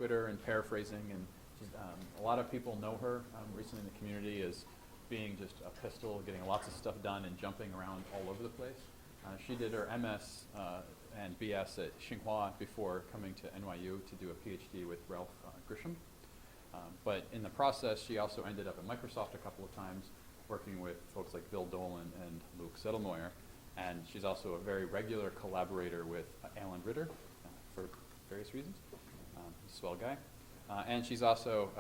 Twitter and paraphrasing, and a lot of people know her recently in the community as being just a pistol, getting lots of stuff done and jumping around all over the place. She did her MS and BS at Tsinghua before coming to NYU to do a PhD with Ralph Grishman. But in the process, she also ended up at Microsoft a couple of times, working with folks like Bill Dolan and Luke Settelmoyer. And she's also a very regular collaborator with Alan Ritter for various reasons. He's a swell guy. And she's also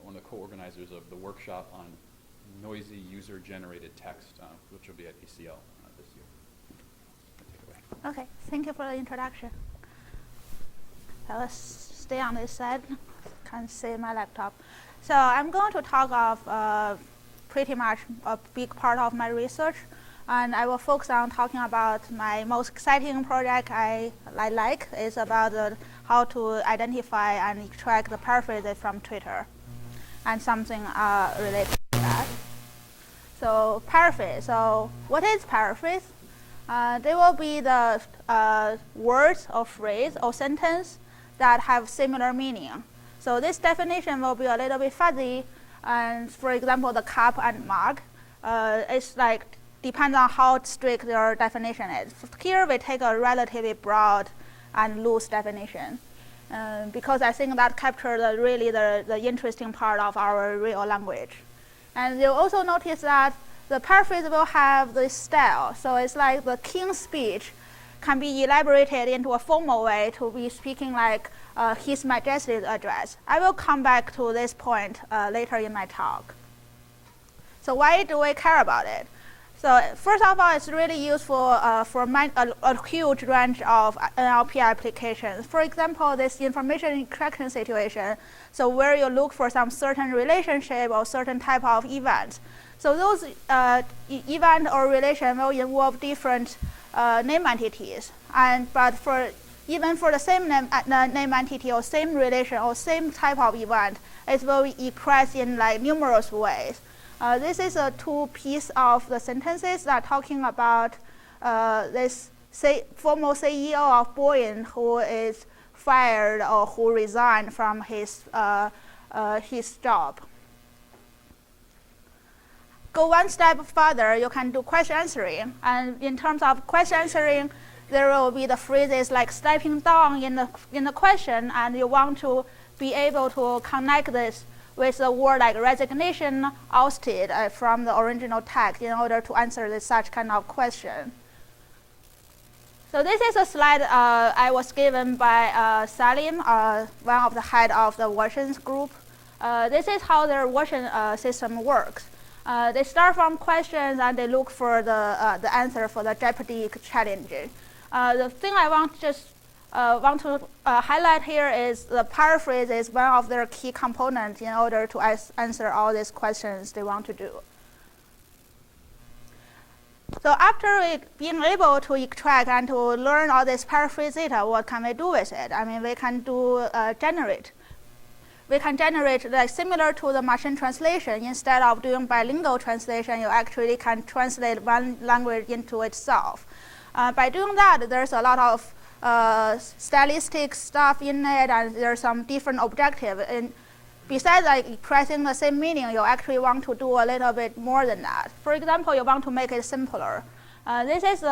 one of the co-organizers of the workshop on noisy user-generated text, which will be at ACL this year. Take it away. Okay, thank you for the introduction. Let's stay on this side. Can't see my laptop. So I'm going to talk of pretty much a big part of my research, and I will focus on talking about my most exciting project I like is about how to identify and extract the paraphrases from Twitter, and something related to that. So paraphrase. So what is paraphrase? They will be the words or phrase or sentence that have similar meaning. So this definition will be a little bit fuzzy. And for example, the cup and mug, it's like depends on how strict your definition is. Here we take a relatively broad and loose definition, because I think that captures really the interesting part of our real language. And you'll also notice that the paraphrase will have this style. So it's like the king's speech can be elaborated into a formal way to be speaking like His Majesty's address. I will come back to this point later in my talk. So why do we care about it? So first of all, it's really useful for a huge range of NLP applications. For example, this information extraction situation, so where you look for some certain relationship or certain type of event. So those event or relation will involve different name entities. But even for the same name entity or same relation or same type of event, it will be expressed in like numerous ways. This is a two piece of the sentences that are talking about this former CEO of Boeing who is fired or who resigned from his job. Go one step further, you can do question answering. And in terms of question answering, there will be the phrases like stepping down in the question, and you want to be able to connect this with the word like resignation, ousted from the original text in order to answer such kind of question. So this is a slide I was given by Salim, one of the head of the versions group. This is how their version system works. They start from questions and they look for the answer for the Jeopardy challenge. The thing I want to highlight here is the paraphrase is one of their key components in order to answer all these questions they want to do. So after being able to extract and to learn all this paraphrase data, what can we do with it? I mean, we can do generate. We can generate like similar to the machine translation. Instead of doing bilingual translation, you actually can translate one language into itself. By doing that, there's a lot of stylistic stuff in it, and there's some different objective. And besides like expressing the same meaning, you actually want to do a little bit more than that. For example, you want to make it simpler. This is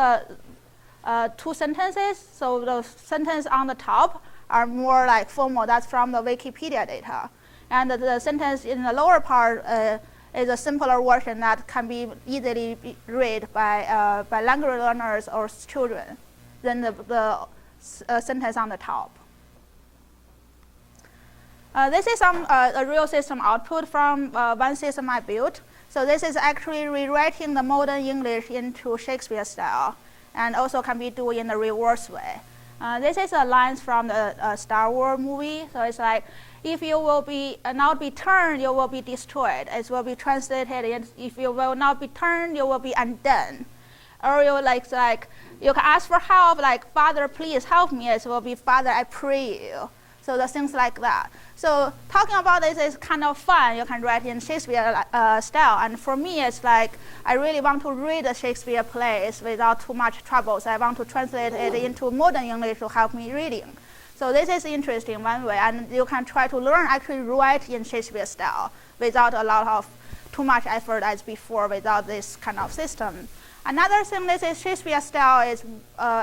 two sentences. So the sentence on the top are more like formal. That's from the Wikipedia data. And the sentence in the lower part is a simpler version that can be easily read by language learners or children than the sentence on the top. This is a real system output from one system I built. So this is actually rewriting the modern English into Shakespeare style, and also can be done in the reverse way. This is a lines from the Star Wars movie. So it's like, if you will be not be turned, you will be destroyed. It will be translated. If you will not be turned, you will be undone. Or you like you can ask for help, like Father, please help me. It will be Father, I pray you. So the things like that. So talking about this is kind of fun. You can write in Shakespeare style. And for me, it's like I really want to read the Shakespeare plays without too much trouble. So I want to translate it into modern English to help me reading. So this is interesting one way, and you can try to learn actually write in Shakespeare style without a lot of too much effort as before without this kind of system. Another thing, this is Shakespeare style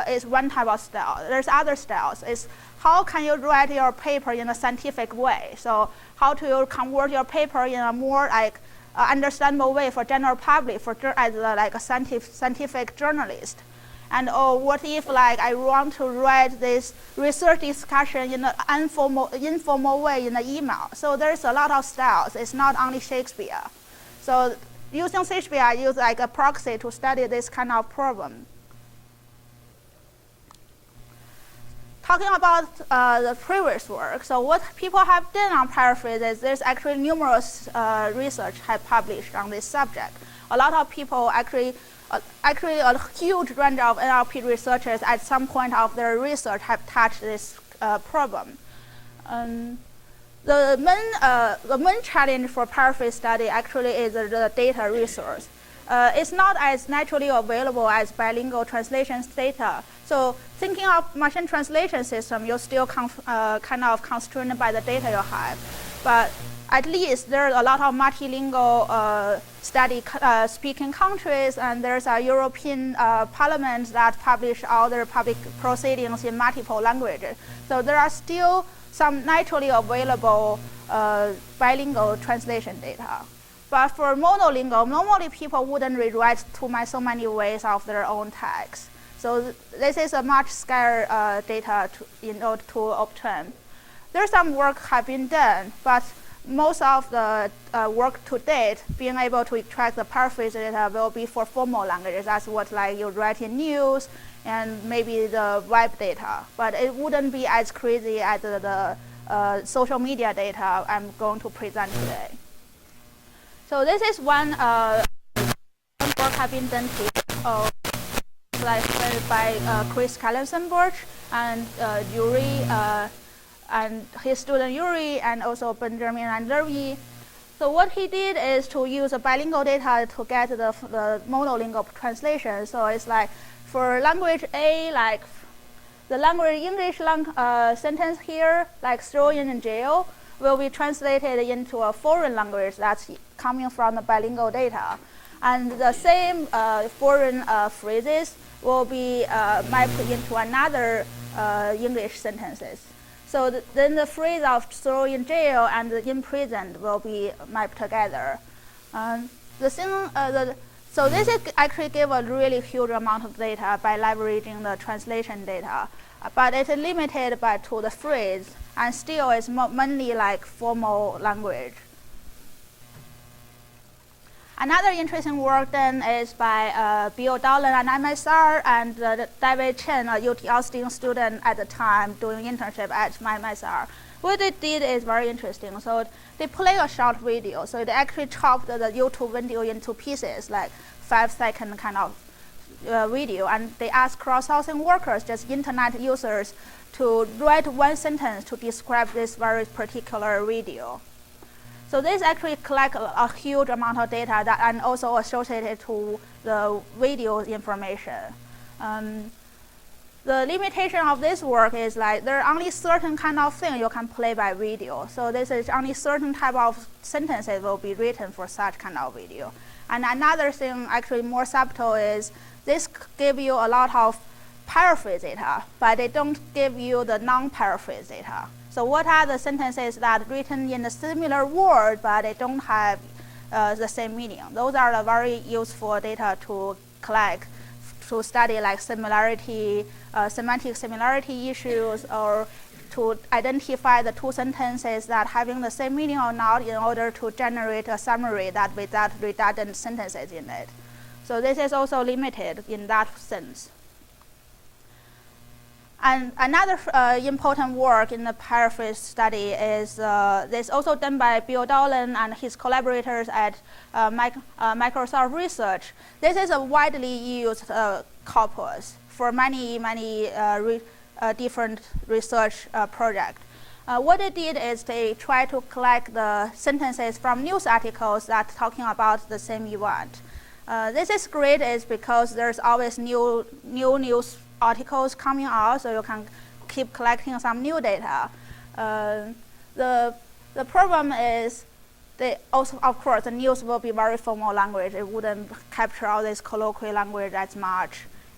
is one type of style. There's other styles. It's how can you write your paper in a scientific way? So how to convert your paper in a more like understandable way for general public, as like a scientific journalist. And what if like I want to write this research discussion in an informal way in an email? So there's a lot of styles. It's not only Shakespeare. So using Shakespeare, I use like a proxy to study this kind of problem. Talking about the previous work, so what people have done on paraphrases, there's actually numerous research have published on this subject. A lot of people actually a huge range of NLP researchers at some point of their research have touched this problem. The main challenge for paraphrase study actually is the data resource. It's not as naturally available as bilingual translation data. So thinking of machine translation system, you're still kind of constrained by the data you have. But at least there are a lot of multilingual speaking countries, and there's a European parliament that publish all their public proceedings in multiple languages. So there are still some naturally available bilingual translation data. But for monolingual, normally people wouldn't rewrite so many ways of their own text. So this is a much scarce data in order to obtain. There's some work have been done, but most of the work to date, being able to extract the paraphrase data will be for formal languages. That's what like you write in news and maybe the web data. But it wouldn't be as crazy as the social media data I'm going to present today. So this is one work have been done here, like by Chris Callison-Burch and Yuri, and his student Yuri, and also Benjamin and Lerby. So what he did is to use a bilingual data to get the monolingual translation. So it's like for language A, like the language English sentence here, like throw in jail, will be translated into a foreign language that's coming from the bilingual data. And the same foreign phrases will be mapped into another English sentences. So then the phrase of throw in jail and imprisoned will be mapped together. So this actually gave a really huge amount of data by leveraging the translation data. But it's limited to the phrase, and still it's mainly like formal language. Another interesting work then is by Bill Dolan and MSR and David Chen, a UT Austin student at the time doing internship at MSR. What they did is very interesting. So they play a short video. So they actually chopped the YouTube video into pieces, like 5-second kind of video, and they asked cross-sourcing workers, just internet users, to write one sentence to describe this very particular video. So this actually collects a huge amount of data that and also associated to the video information. The limitation of this work is like there are only certain kind of thing you can play by video. So this is only certain type of sentences will be written for such kind of video. And another thing actually more subtle is this give you a lot of paraphrase data, but they don't give you the non-paraphrase data. So what are the sentences that are written in a similar word, but they don't have the same meaning? Those are the very useful data to collect, to study like similarity, semantic similarity issues, or to identify the two sentences that having the same meaning or not in order to generate a summary that without redundant sentences in it. So this is also limited in that sense. And another important work in the paraphrase study is this also done by Bill Dolan and his collaborators at Microsoft Research. This is a widely used corpus for many different research projects. What they did is they try to collect the sentences from news articles that talking about the same event. This is great is because there's always new news articles coming out, so you can keep collecting some new data. The problem is, also, of course, the news will be very formal language. It wouldn't capture all this colloquial language as much.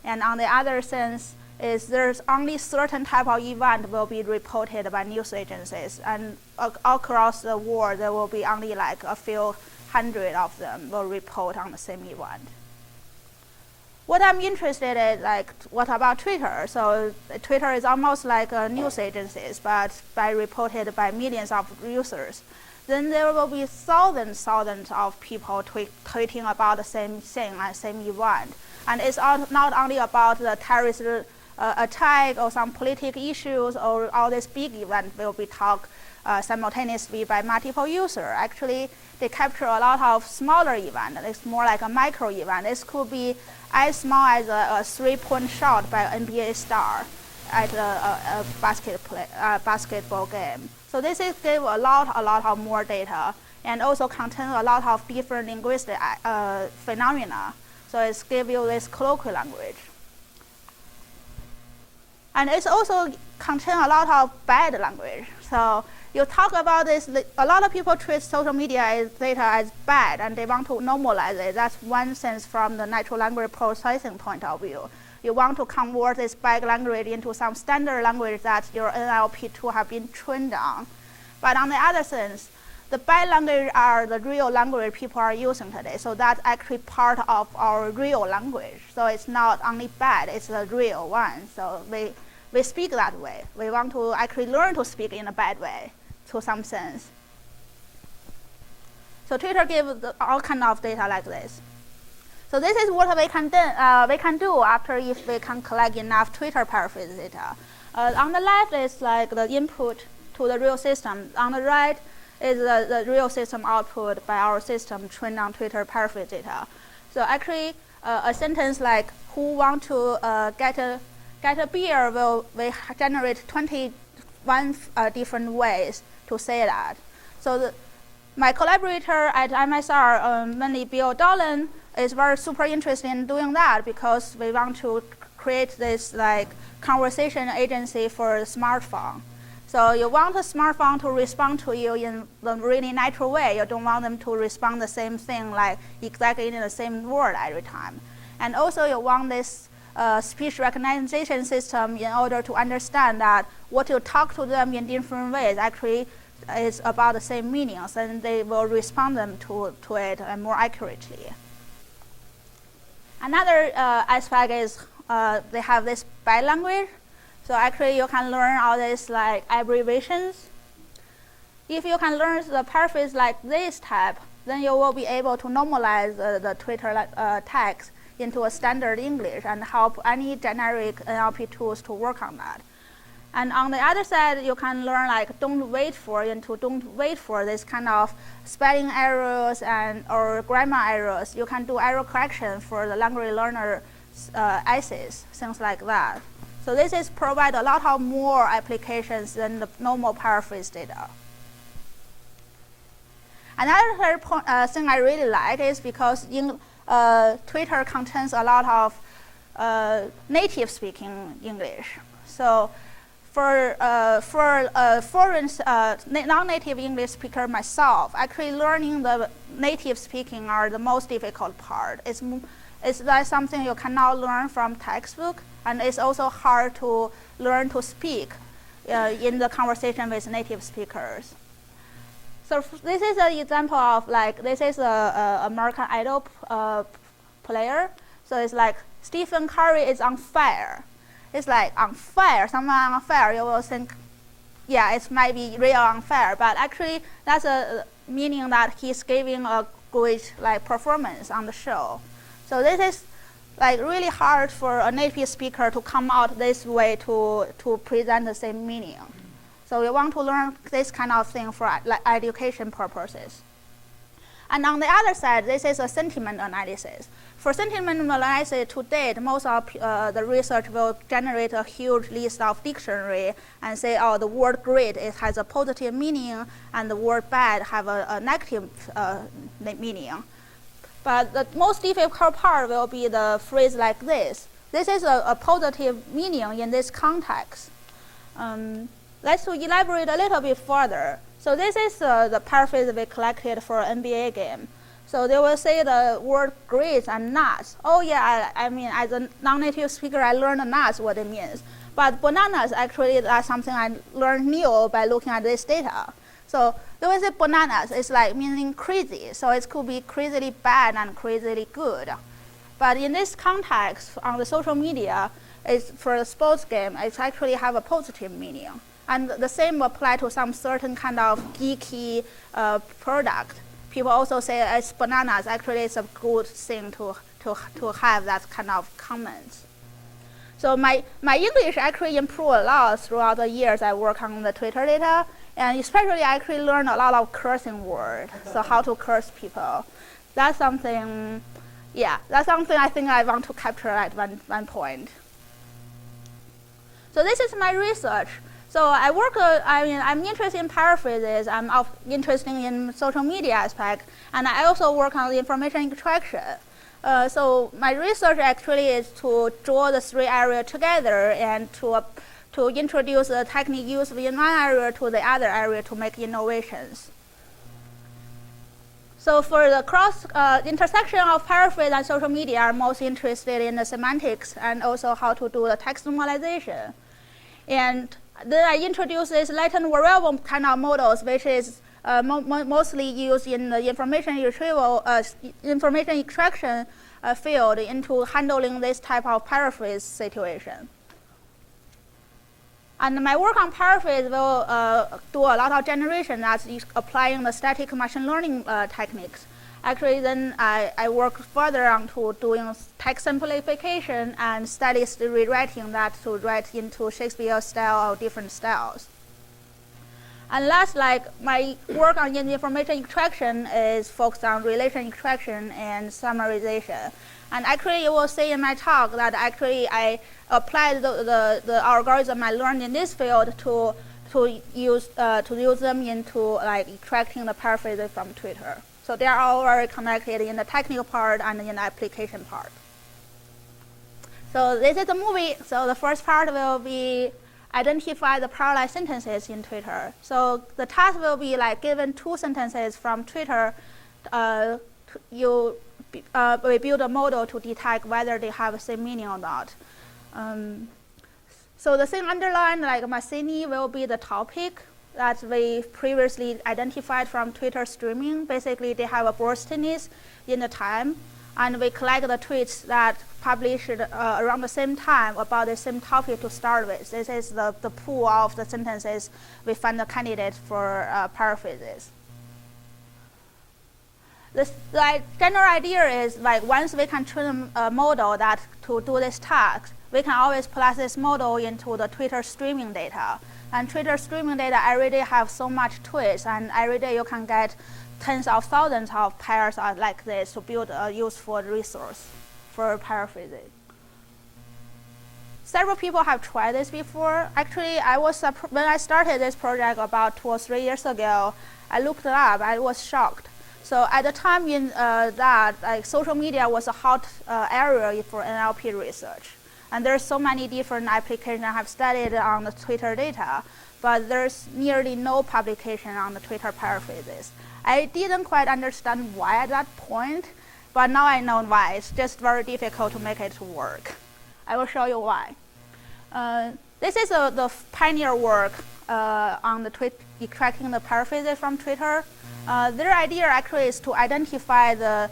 And on the other sense, is there's only certain type of event will be reported by news agencies, and across the world there will be only like a few hundred of them will report on the same event. What I'm interested in, like, what about Twitter? So Twitter is almost like a news agencies, but reported by millions of users. Then there will be thousands of people tweeting about the same thing and same event. And it's not only about the terrorist attack or some political issues, or all this big event will be talked simultaneously by multiple users. Actually, they capture a lot of smaller events. It's more like a micro event. This could be as small as a 3-point shot by an NBA star at a basketball game. So this is give a lot of more data, and also contain a lot of different linguistic phenomena. So it's give you this colloquial language. And it's also contain a lot of bad language. So you talk about this, a lot of people treat social media data as bad, and they want to normalize it. That's one sense from the natural language processing point of view. You want to convert this bad language into some standard language that your NLP tool have been trained on. But on the other sense, the bad language are the real language people are using today. So that's actually part of our real language. So it's not only bad, it's the real one. So we speak that way. We want to actually learn to speak in a bad way, to some sense. So Twitter gives all kind of data like this. So this is what we can do after if we can collect enough Twitter paraphrase data. On the left is like the input to the real system. On the right is the real system output by our system trained on Twitter paraphrase data. So actually, a sentence like "Who want to get a beer" will generate 21 different ways to say that. So my collaborator at MSR, mainly Bill Dolan, is very super interested in doing that, because we want to create this like conversation agency for a smartphone. So you want a smartphone to respond to you in the really natural way. You don't want them to respond the same thing, like exactly in the same word every time. And also you want this speech recognition system in order to understand that what you talk to them in different ways actually is about the same meanings, and they will respond them to it more accurately. Another aspect is they have this bad language. So actually you can learn all these like abbreviations. If you can learn the paraphrase like this type, then you will be able to normalize the Twitter text into a standard English and help any generic NLP tools to work on that. And on the other side, you can learn like don't wait for this kind of spelling errors or grammar errors. You can do error correction for the language learner essays, things like that. So this is provide a lot of more applications than the normal paraphrase data. Another thing I really like is because Twitter contains a lot of native speaking English. So for foreign non-native English speaker myself, actually learning the native speaking are the most difficult part. It's like something you cannot learn from textbook, and it's also hard to learn to speak in the conversation with native speakers. So this is an example of like, this is a American Idol player. So it's like Stephen Curry is on fire. It's like on fire, someone on fire, you will think, yeah, it might be real on fire, but actually that's a meaning that he's giving a great like performance on the show. So this is like really hard for a native speaker to come out this way to present the same meaning. So we want to learn this kind of thing for like education purposes. And on the other side, this is a sentiment analysis. For sentiment analysis, to date, most of the research will generate a huge list of dictionary and say, oh, the word great, it has a positive meaning, and the word bad have a negative meaning. But the most difficult part will be the phrase like this. This is a positive meaning in this context. Let's elaborate a little bit further. So this is the paraphrase we collected for NBA game. So they will say the word grits and nuts. Oh yeah, I mean, as a non-native speaker, I learned nuts, what it means. But bananas, actually, that's something I learned new by looking at this data. So when we say bananas, it's like meaning crazy. So it could be crazily bad and crazily good. But in this context, on the social media, it's for a sports game, it actually have a positive meaning. And the same apply to some certain kind of geeky product. People also say it's bananas. Actually, it's a good thing to have that kind of comments. So my English actually improved a lot throughout the years I work on the Twitter data, and especially I actually learned a lot of cursing words. So how to curse people. That's something, yeah, that's something I think I want to capture at one point. So this is my research. So I work, I'm interested in paraphrases, I'm interested in social media aspect, and I also work on the information extraction. So my research actually is to draw the three areas together and to introduce the technique used in one area to the other area to make innovations. So for the cross intersection of paraphrase and social media, I'm most interested in the semantics and also how to do the text normalization. And then I introduce this latent variable kind of models, which is mostly used in the information retrieval, information extraction field into handling this type of paraphrase situation. And my work on paraphrase will do a lot of generation that's applying the static machine learning techniques. Actually, then I work further on to doing text simplification and stylist rewriting that to write into Shakespeare style or different styles. And last, like my work on information extraction is focused on relation extraction and summarization. And actually, you will see in my talk that actually I applied the algorithm I learned in this field to use them into like extracting the paraphrases from Twitter. So they are all very connected in the technical part and in the application part. So this is the movie. So the first part will be identify the parallel sentences in Twitter. So the task will be like given two sentences from Twitter. We build a model to detect whether they have the same meaning or not. So the thing underlined, like Massini, will be the topic that we previously identified from Twitter streaming. Basically, they have a burstiness in the time, and we collect the tweets that published around the same time about the same topic to start with. This is the pool of the sentences we find the candidate for paraphrases. The general idea is like once we can train a model that to do this task, we can always plus this model into the Twitter streaming data. And Twitter streaming data every day have so much tweets, and every day you can get tens of thousands of pairs like this to build a useful resource for paraphrasing. Several people have tried this before. Actually, when I started this project about 2 or 3 years ago, I looked it up. I was shocked. So at the time in that, like social media was a hot area for NLP research. And there's so many different applications I have studied on the Twitter data, but there's nearly no publication on the Twitter paraphrases. I didn't quite understand why at that point, but now I know why. It's just very difficult to make it work. I will show you why. This is the pioneer work on the extracting the paraphrases from Twitter. Their idea actually is to identify the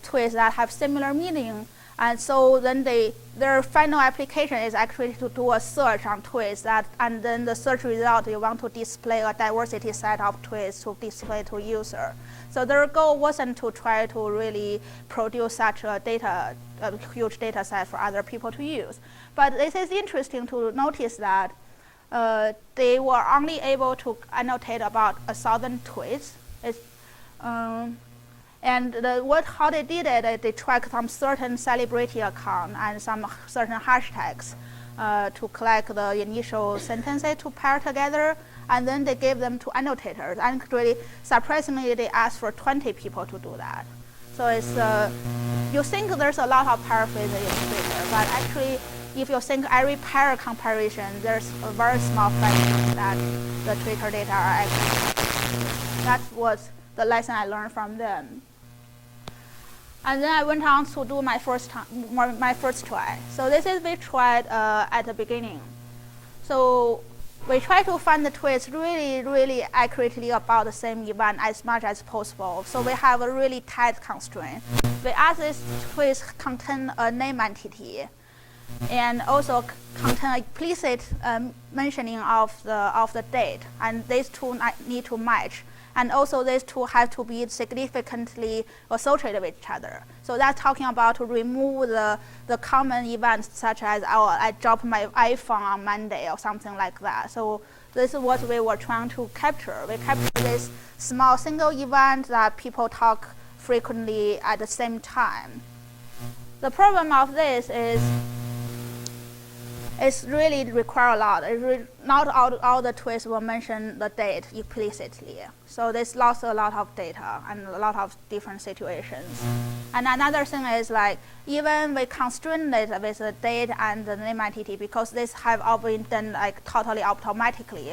tweets that have similar meaning. And so then their final application is actually to do a search on tweets and then the search result, you want to display a diversity set of tweets to display to user. So their goal wasn't to try to really produce such a huge data set for other people to use. But it is interesting to notice that they were only able to annotate about 1,000 tweets. And how they did it, they tracked some certain celebrity account and some certain hashtags to collect the initial sentences to pair together, and then they gave them to annotators. And really, surprisingly, they asked for 20 people to do that. So it's you think there's a lot of paraphrases in Twitter, but actually if you think every pair comparison, there's a very small fraction that the Twitter data are accurate. That was the lesson I learned from them. And then I went on to do my first try. So this is we tried at the beginning. So we try to find the tweets really accurately about the same event as much as possible. So we have a really tight constraint. We ask these tweets contain a name entity and also contain explicit mentioning of the date, and these two need to match. And also these two have to be significantly associated with each other. So that's talking about to remove the common events such as, oh, I dropped my iPhone on Monday or something like that. So this is what we were trying to capture. We capture this small single event that people talk frequently at the same time. The problem of this is it's really require a lot. Not all the tweets will mention the date explicitly. So this lost a lot of data and a lot of different situations. And another thing is like, even we constrain it with the date and the name entity, because this have all been done like totally automatically.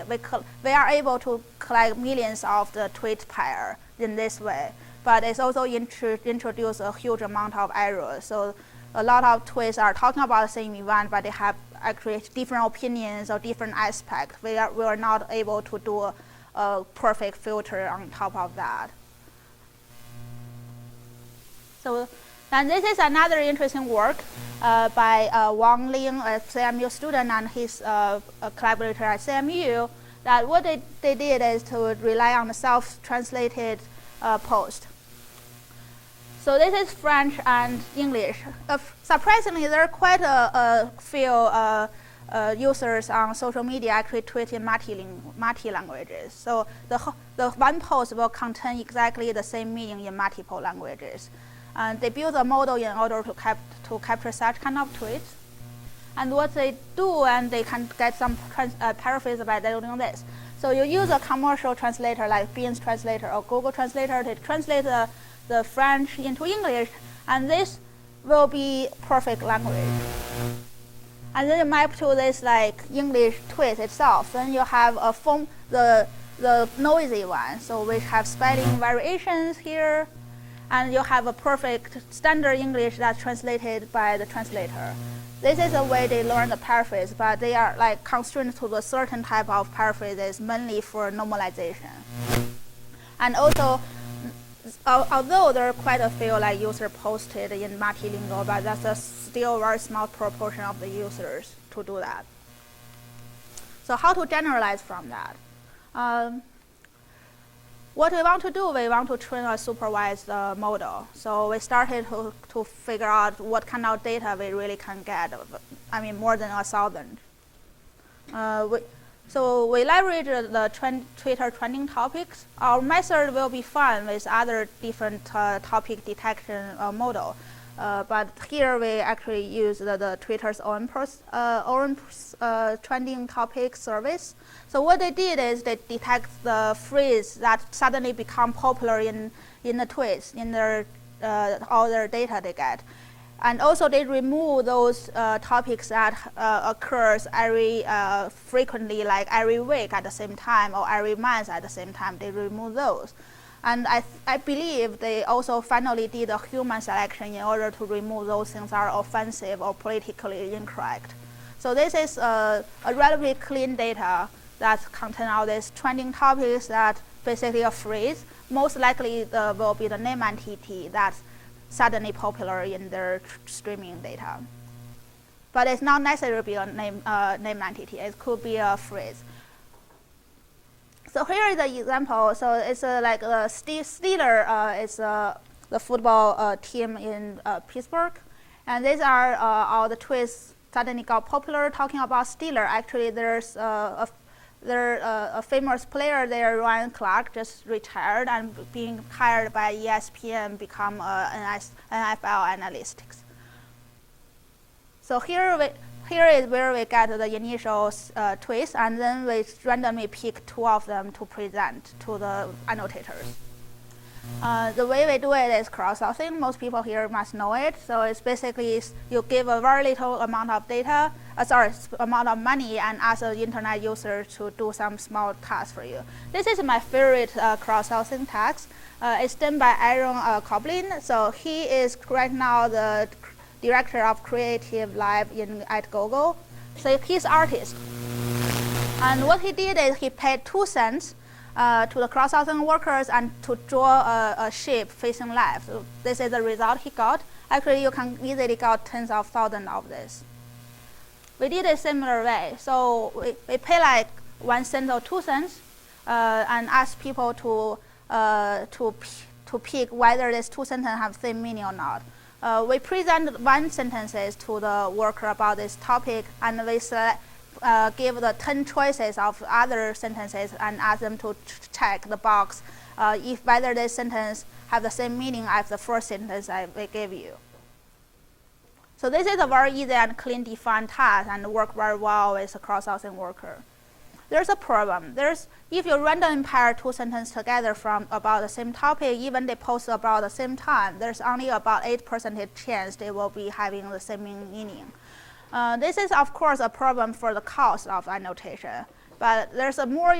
We are able to collect millions of the tweet pair in this way. But it's also introduce a huge amount of errors. So a lot of tweets are talking about the same event, but they have actually different opinions or different aspects. We are not able to do a perfect filter on top of that. So, and this is another interesting work by Wang Ling, a CMU student, and his collaborator at CMU. That what they did is to rely on the self-translated post. So this is French and English. Surprisingly, there are quite a few users on social media actually tweet in multi languages. So the one post will contain exactly the same meaning in multiple languages. And they build a model in order to capture such kind of tweets. And what they do, and they can get some paraphrase by doing this. So you use a commercial translator like Bing's translator or Google Translator to translate the French into English, and this will be perfect language. And then you map to this like English tweet itself. Then you have a the noisy one, so we have spelling variations here, and you have a perfect standard English that's translated by the translator. This is the way they learn the paraphrase, but they are like constrained to a certain type of paraphrases, mainly for normalization. And also, although there are quite a few like user posted in multilingual, but that's a still very small proportion of the users to do that. So how to generalize from that? What we want to do, we want to train a supervised model. So we started to figure out what kind of data we really can get. I mean, more than 1,000. So we leverage the Twitter trending topics. Our method will be fun with other different topic detection model. But here we actually use the Twitter's own trending topic service. So what they did is they detect the phrase that suddenly become popular in the tweets, in their all their data they get. And also they remove those topics that occurs very frequently, like every week at the same time or every month at the same time. They remove those. And I believe they also finally did a human selection in order to remove those things that are offensive or politically incorrect. So this is a relatively clean data that contain all these trending topics that basically a phrase. Most likely will be the name entity that's suddenly popular in their streaming data. But it's not necessarily be a name entity. It could be a phrase. So here is the example. So it's like the Steelers is the football team in Pittsburgh. And these are all the tweets suddenly got popular talking about Steelers. Actually, there's a famous player there, Ryan Clark, just retired and being hired by ESPN, become an NFL analytics. So here is where we get the initial tweets, and then we randomly pick 2 of them to present to the annotators. The way we do it is crowdsourcing. Most people here must know it. So it's basically you give a very little amount of data, amount of money, and ask an internet user to do some small task for you. This is my favorite crowdsourcing task. It's done by Aaron Colin. So he is right now the director of creative lab at Google. So he's artist. And what he did is he paid 2 cents to the crowdsourcing workers and to draw a ship facing left. So this is the result he got. Actually, you can easily get tens of thousands of this. We did a similar way. So we pay like 1 cent or 2 cents and ask people to pick whether this 2 sentences have the same meaning or not. We present 1 sentences to the worker about this topic, and we give the 10 choices of other sentences and ask them to check the box if whether this sentence have the same meaning as the first sentence we gave you. So this is a very easy and clean defined task and work very well with a crowdsourcing worker. There's a problem. If you randomly pair 2 sentences together from about the same topic, even they post about the same time, there's only about 8% chance they will be having the same meaning. This is, of course, a problem for the cost of annotation. But there's a more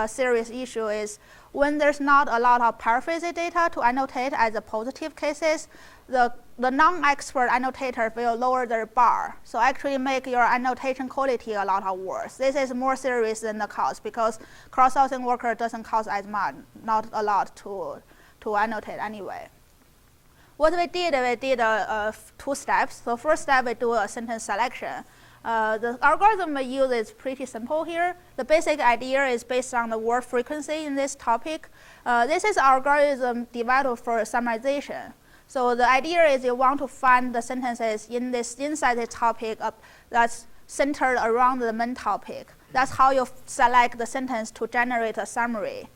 serious issue is when there's not a lot of paraphrasing data to annotate as the positive cases, the non-expert annotator will lower their bar. So actually make your annotation quality a lot worse. This is more serious than the cost because crowdsourcing worker doesn't cost as much, not a lot to annotate anyway. What we did 2 steps. So first step, we do a sentence selection. The algorithm we use is pretty simple here. The basic idea is based on the word frequency in this topic. This is algorithm developed for summarization. So the idea is you want to find the sentences inside the topic that's centered around the main topic. That's how you select the sentence to generate a summary.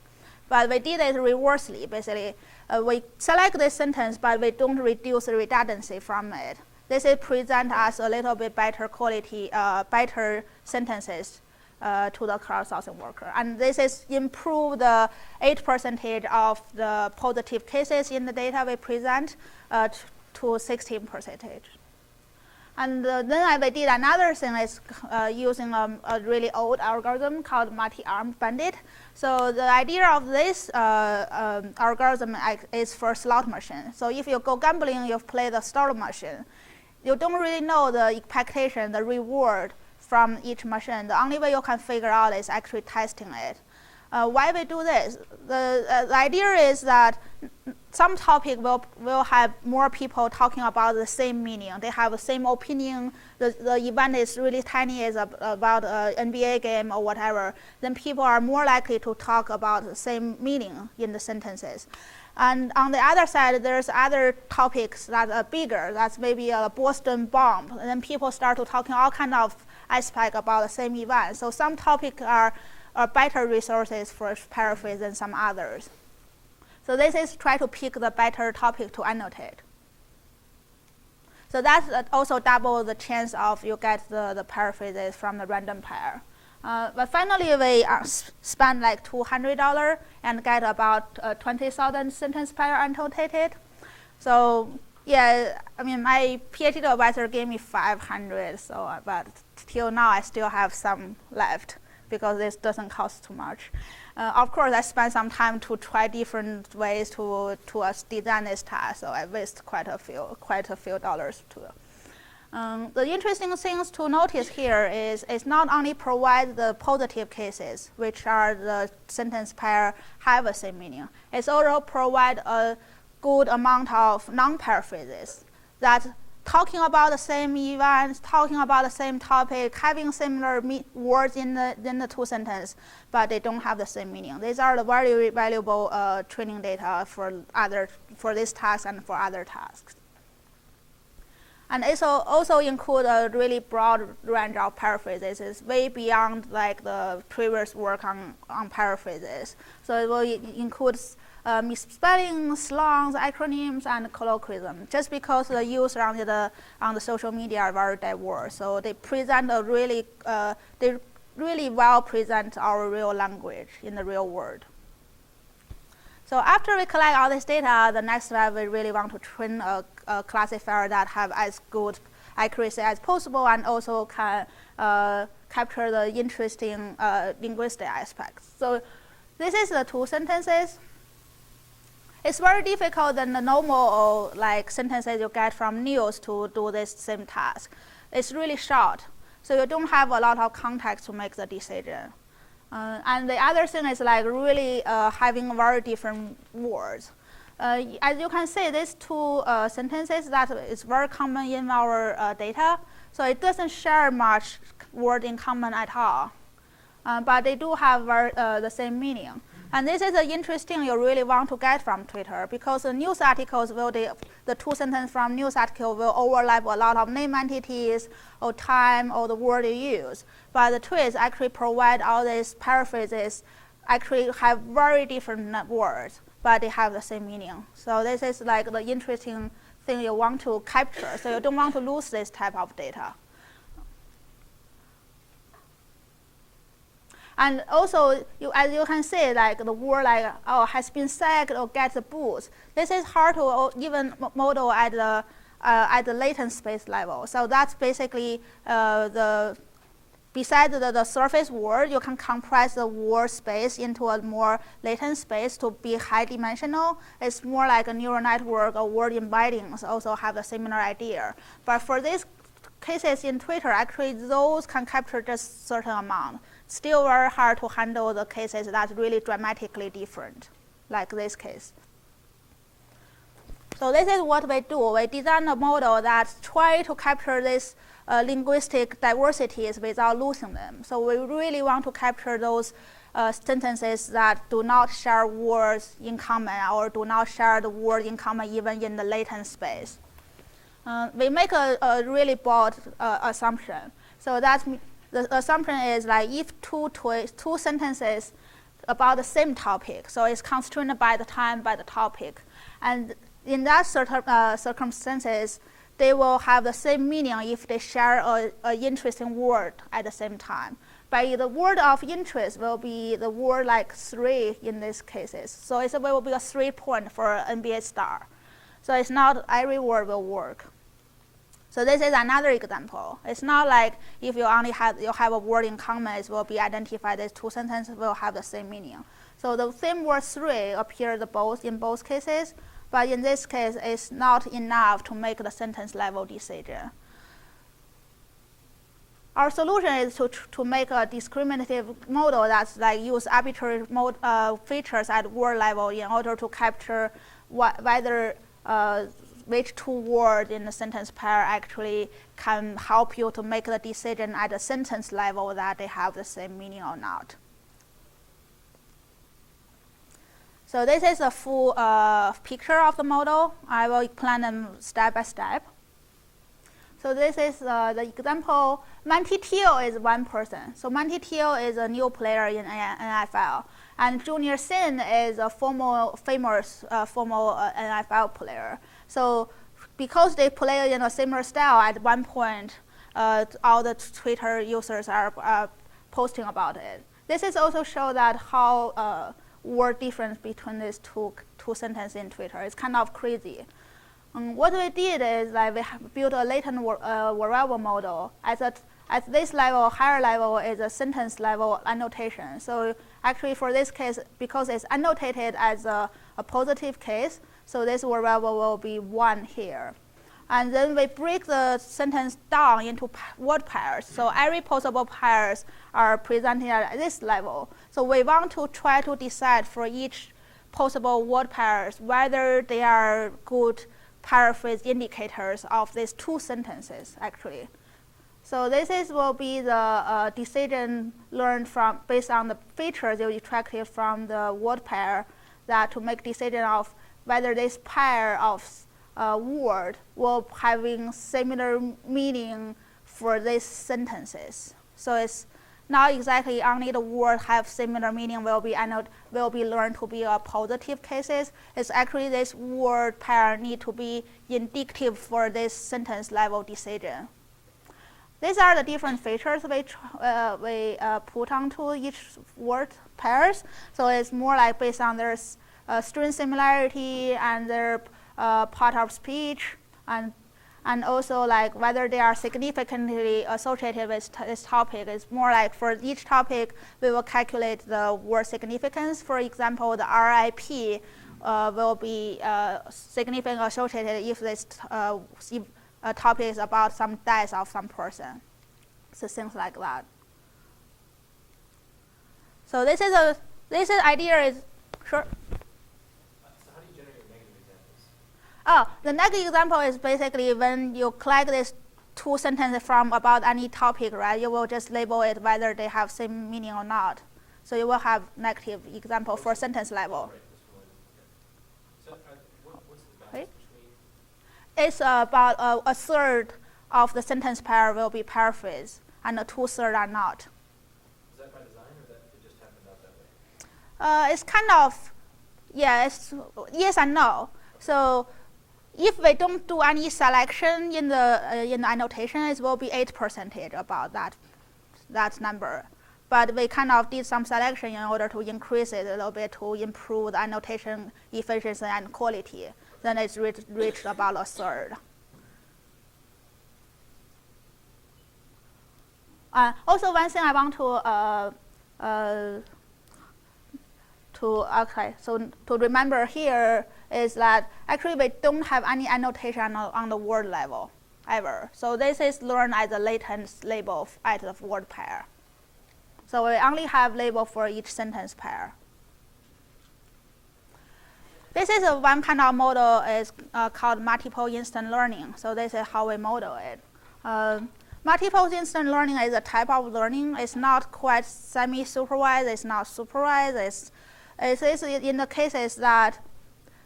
But we did it reversely, basically. We select this sentence, but we don't reduce the redundancy from it. This is present as a little bit better quality, better sentences to the crowdsourcing worker. And this is improve the 8% of the positive cases in the data we present to 16%. And then we did another thing is using a really old algorithm called multi-armed bandit. So the idea of this algorithm is for slot machine. So if you go gambling, you play the slot machine. You don't really know the expectation, the reward from each machine. The only way you can figure out is actually testing it. Why we do this? The idea is that some topic will have more people talking about the same meaning. They have the same opinion. The event is really tiny, is about an NBA game or whatever. Then people are more likely to talk about the same meaning in the sentences. And on the other side, there's other topics that are bigger. That's maybe a Boston bomb. And then people start to talking all kind of aspects about the same event. So some topics are better resources for paraphrase than some others. So this is try to pick the better topic to annotate. So that's also double the chance of you get the paraphrases from the random pair. But finally, we spend like $200 and get about 20,000 sentence pair annotated. So yeah, I mean, my PhD advisor gave me 500, so but till now I still have some left because this doesn't cost too much. Of course, I spent some time to try different ways to design this task, so I waste quite a few dollars too. The interesting things to notice here is it's not only provide the positive cases, which are the sentence pair have the same meaning. It's also provide a good amount of non-paraphrases that talking about the same events, talking about the same topic, having similar words in the 2 sentences, but they don't have the same meaning. These are the very valuable training data for this task and for other tasks. And it also include a really broad range of paraphrases. It's way beyond like the previous work on paraphrases. So it will include misspelling, slangs, acronyms, and colloquialism. Just because the use on the social media are very diverse, so they present a really well present our real language in the real world. So after we collect all this data, the next step we really want to train a classifier that have as good accuracy as possible and also can capture the interesting linguistic aspects. So this is the two sentences. It's very difficult than the normal like sentences you get from news to do this same task. It's really short, so you don't have a lot of context to make the decision. And the other thing is like really having very different words. As you can see, these two sentences that is very common in our data, so it doesn't share much word in common at all, but they do have the same meaning. And this is interesting you really want to get from Twitter, because the news articles the two sentences from news article will overlap a lot of name entities or time or the word you use. But the tweets actually provide all these paraphrases, actually have very different words, but they have the same meaning. So this is like the interesting thing you want to capture. So you don't want to lose this type of data. And also, as you can see, like the word like has been sacked or get the boost. This is hard to even model at the latent space level. So that's basically besides the surface word, you can compress the word space into a more latent space to be high dimensional. It's more like a neural network or word embeddings also have a similar idea. But for these cases in Twitter, actually those can capture just certain amount. Still very hard to handle the cases that's really dramatically different, like this case. So this is what we do. We design a model that tries to capture this linguistic diversities without losing them. So we really want to capture those sentences that do not share words in common or do not share the word in common even in the latent space. We make a really broad assumption. So that's the assumption is like if two sentences about the same topic, so it's constrained by the time, by the topic. And in that circumstances, they will have the same meaning if they share an interesting word at the same time. But the word of interest will be the word like 3 in these cases. So it will be a 3 point for an NBA star. So it's not every word will work. So this is another example. It's not like if you only have a word in common, it will be identified as two sentences will have the same meaning. So the same word 3 appears in both cases, but in this case, it's not enough to make the sentence level decision. Our solution is to make a discriminative model that's like use arbitrary features at word level in order to capture whether which two words in the sentence pair actually can help you to make the decision at the sentence level that they have the same meaning or not. So this is a full picture of the model. I will explain them step by step. So this is the example. Tetreault is one person. So Tetreault is a new player in NFL. And Junior Sean is a famous NFL player. So because they play in a similar style, at one point, all the Twitter users are posting about it. This is also show that how word difference between these two sentences in Twitter. It's kind of crazy. What we did is like we built a latent variable model. At this level, higher level is a sentence level annotation. So actually for this case, because it's annotated as a positive case, so this variable will be 1 here. And then we break the sentence down into word pairs. So every possible pairs are presented at this level. So we want to try to decide for each possible word pairs whether they are good paraphrase indicators of these two sentences, actually. So this will be the decision learned based on the features you extracted from the word pair that to make decision of whether this pair of word will having similar meaning for these sentences. So it's not exactly only the word have similar meaning will be learned to be a positive cases. It's actually this word pair need to be indicative for this sentence level decision. These are the different features which we put onto each word pairs. So it's more like based on their string similarity and their part of speech, and also like whether they are significantly associated with this topic. It's more like for each topic, we will calculate the word significance. For example, the RIP will be significantly associated if this topic is about some death of some person. So things like that. So this idea is, sure. So how do you generate your negative examples? Oh, the negative example is basically when you collect these two sentences from about any topic, right? You will just label it whether they have same meaning or not. So you will have negative example for sentence level. Right, this one. So what's the balance Right? between? It's about a third of the sentence pair will be paraphrase, and the 2/3 are not. Is that by design, or that it just happened out that way? It's kind of, yeah, it's yes and no. So if we don't do any selection in the annotation, it will be 8% about that number. But we kind of did some selection in order to increase it a little bit to improve the annotation efficiency and quality. Then it's reached about a third. Also, one thing I want to remember here is that actually we don't have any annotation on the word level ever. So this is learned as a latent label at the word pair. So we only have label for each sentence pair. This is one kind of model is called multiple instant learning. So this is how we model it. Multiple instant learning is a type of learning. It's not quite semi-supervised. It's not supervised. It's in the cases that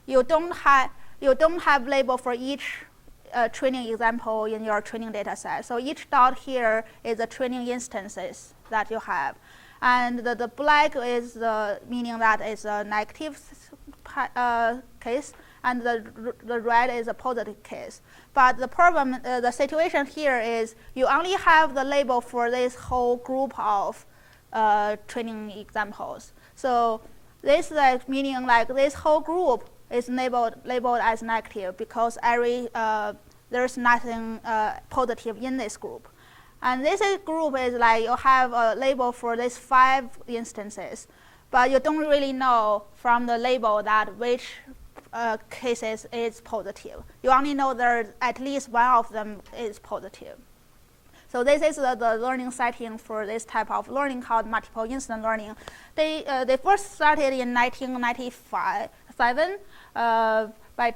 you don't have label for each training example in your training data set. So each dot here is the training instances that you have. And the black is the meaning that is a negative case, and the red is a positive case. But the problem, the situation here is you only have the label for this whole group of training examples. So this meaning like this whole group is labeled as negative because there's nothing positive in this group. And this group is like you have a label for these 5 instances, but you don't really know from the label that which cases is positive. You only know there at least one of them is positive. So this is the learning setting for this type of learning called multiple instant learning. They first started in 1997 by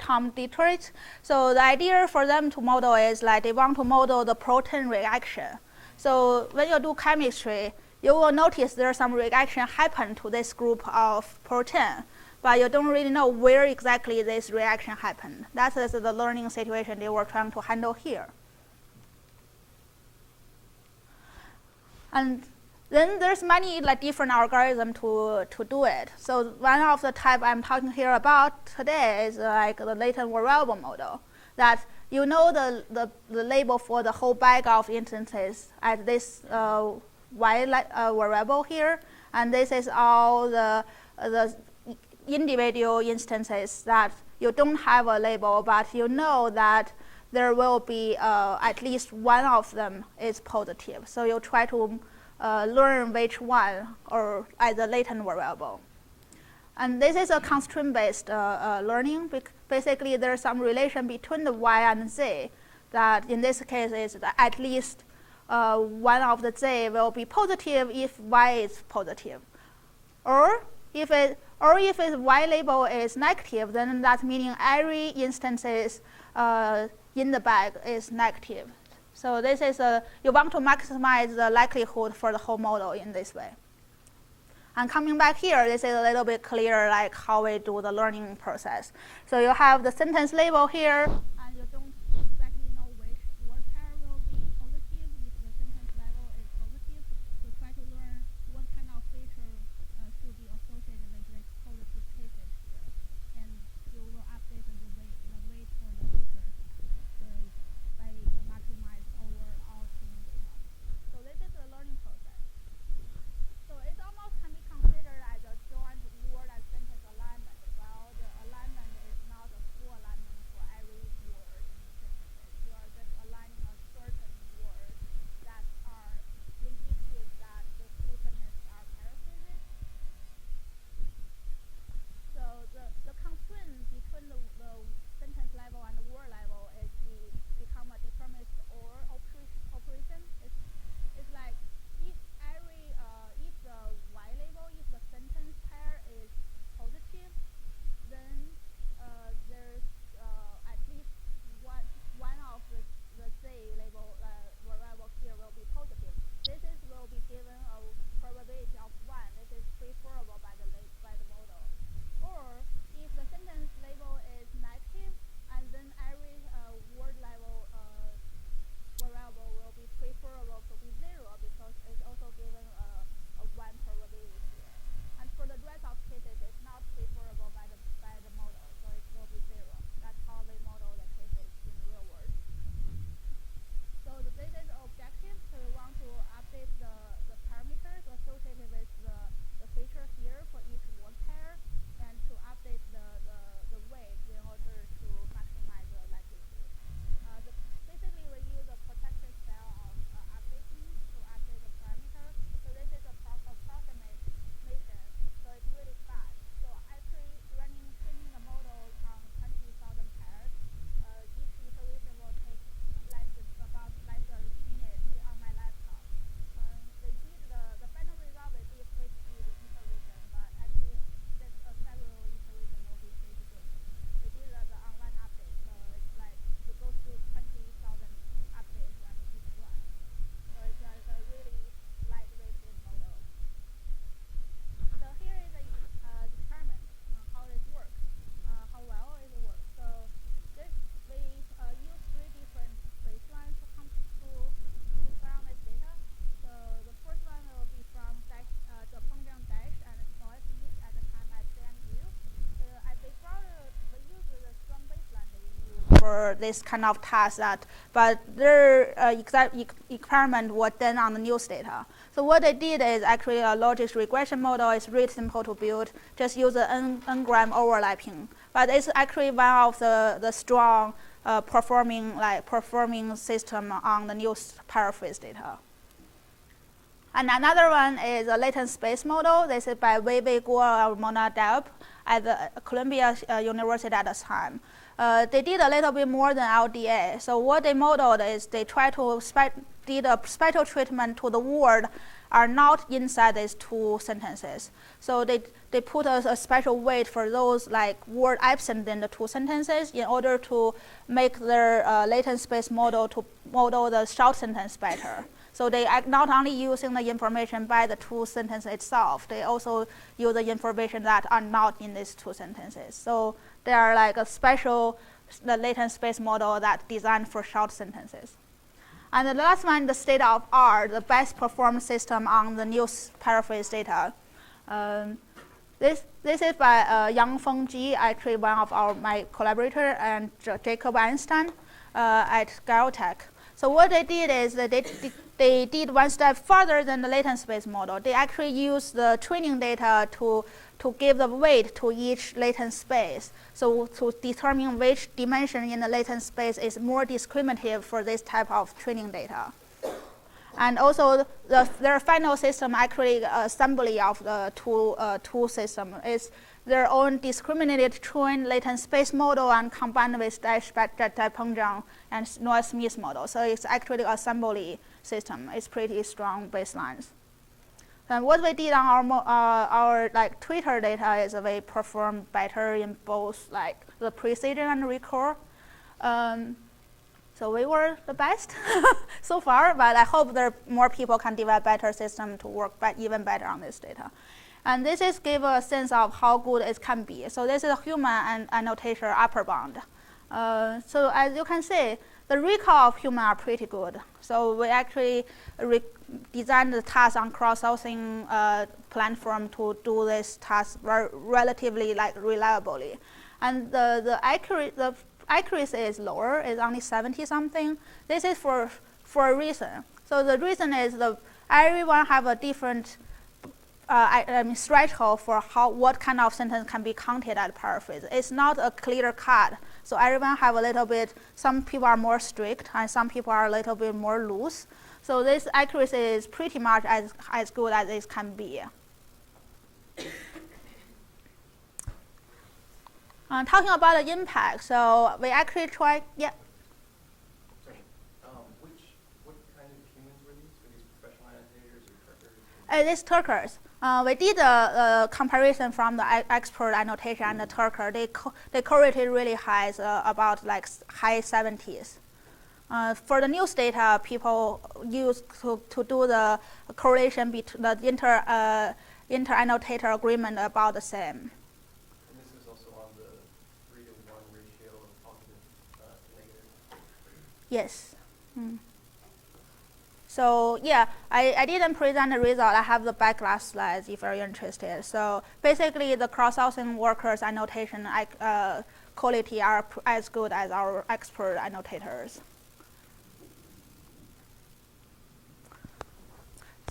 Tom Tetreault. So the idea for them to model is like they want to model the protein reaction. So when you do chemistry, you will notice there's some reaction happen to this group of protein, but you don't really know where exactly this reaction happened. That is the learning situation they were trying to handle here. And then there's many different algorithms to do it. So one of the type I'm talking here about today is like the latent variable model. That you know the label for the whole bag of instances at this y variable here, and this is all the individual instances that you don't have a label, but you know that there will be at least one of them is positive. So you try to learn which one or as a latent variable. And this is a constraint-based learning. Basically, there's some relation between the y and z that in this case is that at least one of the z will be positive if y is positive. Or if its y label is negative, then that meaning every instance is in the bag is negative. So this is you want to maximize the likelihood for the whole model in this way. And coming back here, this is a little bit clearer like how we do the learning process. So you have the sentence label here, and you don't exactly know which word pair will be positive if the sentence label is positive. You try to learn what kind of feature should be associated with this positive cases here. And you will update the weight for the features by maximize over all training data. So this is the learning process. So it almost can be considered as a joint word and sentence for this kind of task, but their experiment was done on the news data. So what they did is actually a logic regression model. It's really simple to build. Just use the n-gram overlapping. But it's actually one of the strong performing system on the news paraphrase data. And another one is a latent space model. This is by Wei Guo and Mona Delp at the Columbia University at the time. They did a little bit more than LDA. So what they modeled is they tried to did a special treatment to the word are not inside these two sentences. So they put a special weight for those like word absent in the two sentences in order to make their latent space model to model the short sentence better. So they are not only using the information by the two sentences itself, they also use the information that are not in these two sentences. So they are like a special the latent space model that's designed for short sentences. And the last one, the state of art, the best performed system on the news paraphrase data. This is by Yangfeng Ji, actually one of my collaborator, and Jacob Einstein at GaTech. So what they did is that they did one step further than the latent space model. They actually used the training data to give the weight to each latent space. So to determine which dimension in the latent space is more discriminative for this type of training data. And also their final system, actually assembly of the two system is their own discriminated trained latent space model and combined with Dai-Pengzhang and Noah-Smith model. So it's actually assembly system. It's pretty strong baselines. And what we did on our like Twitter data is we performed better in both like the precision and recall. So we were the best so far, but I hope there more people can develop better system to work even better on this data. And this is give a sense of how good it can be. So this is a human annotation upper bound. So as you can see, the recall of human are pretty good. So we actually designed the task on cross-sourcing platform to do this task relatively like reliably. And the accuracy is lower, it's only 70 something. This is for a reason. So the reason is everyone have a different threshold for what kind of sentence can be counted as paraphrase. It's not a clear cut. So everyone have a little bit, some people are more strict and some people are a little bit more loose. So this accuracy is pretty much as good as it can be. Talking about the impact, so we actually tried, yeah. Sorry. What kind of humans were these? Were these professional annotators or Turkers? These Turkers. We did a comparison from the expert annotation and the Turker. They correlated really high, about like high 70s. For the news data, people use to do the correlation between the inter-annotator agreement about the same. And this is also on the 3-to-1 ratio of positive to negative? Yes. So yeah, I didn't present the result. I have the backlash slides if you're interested. So basically, the cross-sourcing workers' annotation quality are as good as our expert annotators.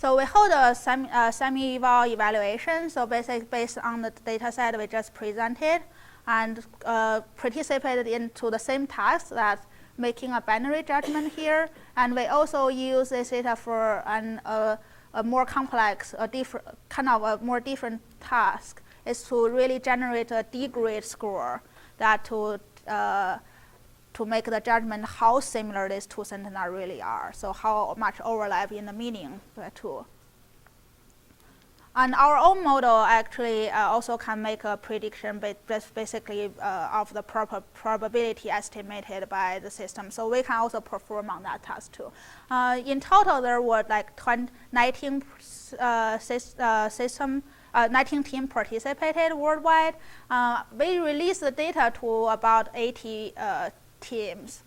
So we hold a semi-eval evaluation. So basically, based on the data set we just presented, and participated into the same task that making a binary judgment here, and we also use this data for a more complex, a more different task, is to really generate a D-grade score that to make the judgment how similar these two sentences really are. So how much overlap in the meaning the two. And our own model actually also can make a prediction basically of the probability estimated by the system. So we can also perform on that task too. In total, there were like 19 teams participated worldwide. We released the data to about 80 teams.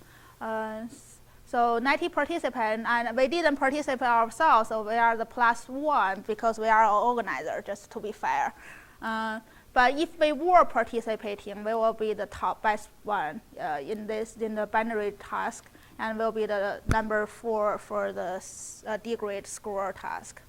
So 90 participants, and we didn't participate ourselves, so we are the +1 because we are an organizer, just to be fair. But if we were participating, we will be the top best one in the binary task, and will be the number 4 for the D-grade score task.